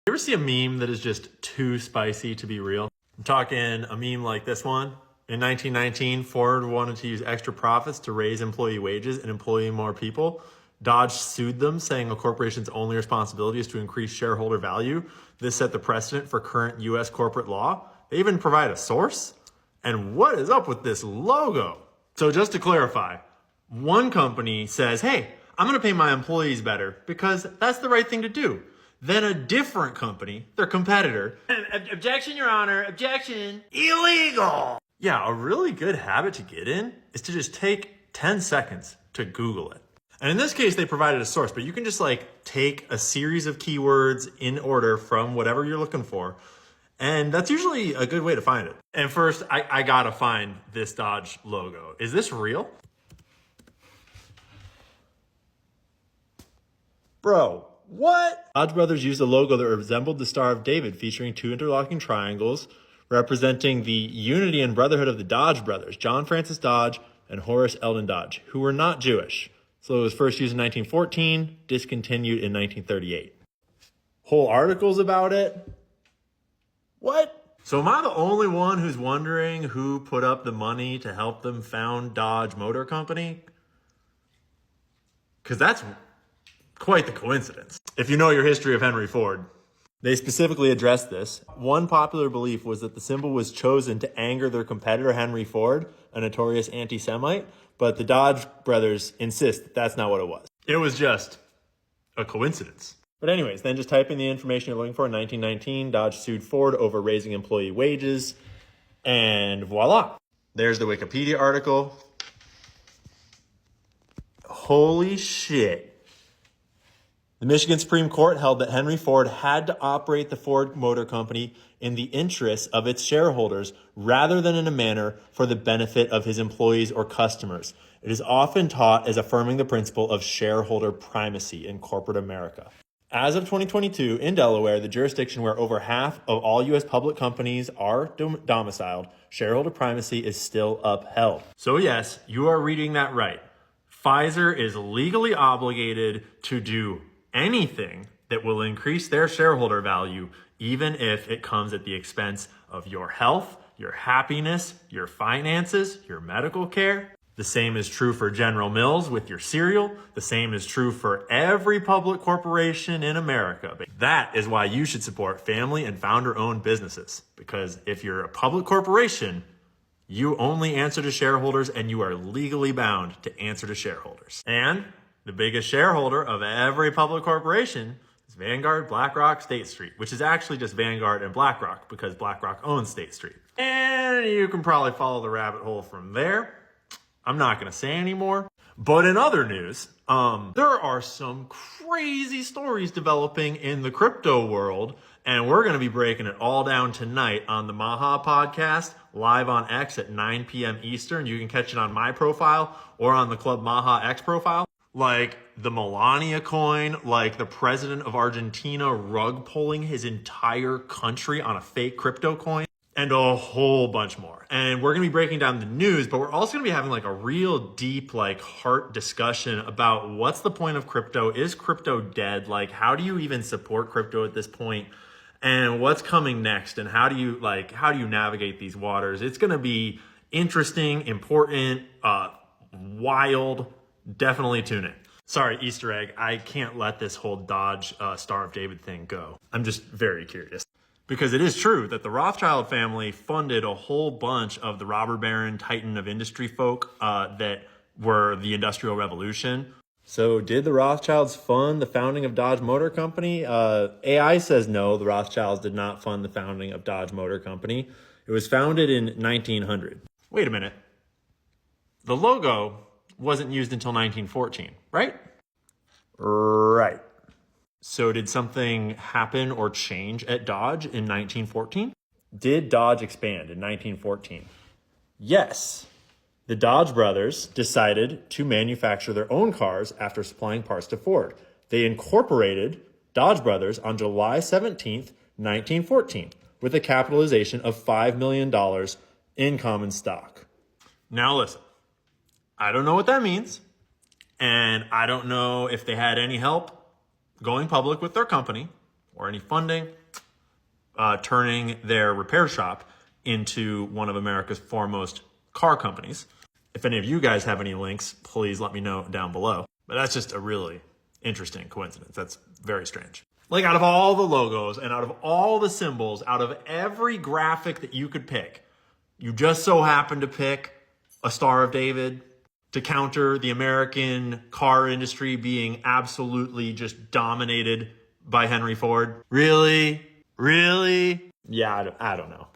You ever see a meme that is just too spicy to be real? I'm talking a meme like this one. In 1919, Ford wanted to use extra profits to raise employee wages and employ more people. Dodge sued them, saying a corporation's only responsibility is to increase shareholder value. This set the precedent for current US corporate law. They even provide a source. And what is up with this logo? So just to clarify, one company says, hey, I'm going to pay my employees better because that's the right thing to do. Then a different company, their competitor, objection, Your Honor, objection, illegal. Yeah, a really good habit to get in is to just take 10 seconds to Google it. And in this case, they provided a source, but you can just like take a series of keywords in order from whatever you're looking for. And that's usually a good way to find it. And first, I gotta find this Dodge logo. Is this real? Bro, what? Dodge Brothers used a logo that resembled the Star of David, featuring two interlocking triangles representing the unity and brotherhood of the Dodge brothers, John Francis Dodge and Horace Eldon Dodge, who were not Jewish. So it was first used in 1914, discontinued in 1938. Whole articles about it? What? So am I the only one who's wondering who put up the money to help them found Dodge Motor Company? Because that's quite the coincidence. If you know your history of Henry Ford, they specifically addressed this. One popular belief was that the symbol was chosen to anger their competitor, Henry Ford, a notorious anti-Semite, but the Dodge brothers insist that that's not what it was. It was just a coincidence. But anyways, then just type in the information you're looking for. In 1919, Dodge sued Ford over raising employee wages, and voila. There's the Wikipedia article. Holy shit. The Michigan Supreme Court held that Henry Ford had to operate the Ford Motor Company in the interests of its shareholders rather than in a manner for the benefit of his employees or customers. It is often taught as affirming the principle of shareholder primacy in corporate America. As of 2022, in Delaware, the jurisdiction where over half of all U.S. public companies are domiciled, shareholder primacy is still upheld. So yes, you are reading that right. Pfizer is legally obligated to do anything that will increase their shareholder value, even if it comes at the expense of your health, your happiness, your finances, your medical care. The same is true for General Mills with your cereal. The same is true for every public corporation in America. That is why you should support family and founder-owned businesses. Because if you're a public corporation, you only answer to shareholders and you are legally bound to answer to shareholders. And the biggest shareholder of every public corporation is Vanguard, BlackRock, State Street, which is actually just Vanguard and BlackRock because BlackRock owns State Street. And you can probably follow the rabbit hole from there. I'm not going to say anymore. But in other news, there are some crazy stories developing in the crypto world, and we're going to be breaking it all down tonight on the Maha podcast, live on X at 9 p.m. Eastern. You can catch it on my profile or on the Club Maha X profile. Like the Melania coin, like the president of Argentina rug pulling his entire country on a fake crypto coin, and a whole bunch more. And we're going to be breaking down the news, but we're also going to be having like a real deep, like heart discussion about what's the point of crypto? Is crypto dead? Like, how do you even support crypto at this point? And what's coming next? And how do you navigate these waters? It's going to be interesting, important, wild. Definitely tune in. Sorry, Easter egg. I can't let this whole Dodge Star of David thing go. I'm just very curious. Because it is true that the Rothschild family funded a whole bunch of the robber baron titan of industry folk that were the Industrial Revolution. So did the Rothschilds fund the founding of Dodge Motor Company? AI says no, the Rothschilds did not fund the founding of Dodge Motor Company. It was founded in 1900. Wait a minute. The logo wasn't used until 1914, right? Right. So did something happen or change at Dodge in 1914? Did Dodge expand in 1914? Yes. The Dodge brothers decided to manufacture their own cars after supplying parts to Ford. They incorporated Dodge Brothers on July 17th, 1914, with a capitalization of $5 million in common stock. Now listen. I don't know what that means, and I don't know if they had any help going public with their company, or any funding, turning their repair shop into one of America's foremost car companies. If any of you guys have any links, please let me know down below. But that's just a really interesting coincidence. That's very strange. Like, out of all the logos and out of all the symbols, out of every graphic that you could pick, you just so happen to pick a Star of David to counter the American car industry being absolutely just dominated by Henry Ford. Really? Really? Yeah, I don't know.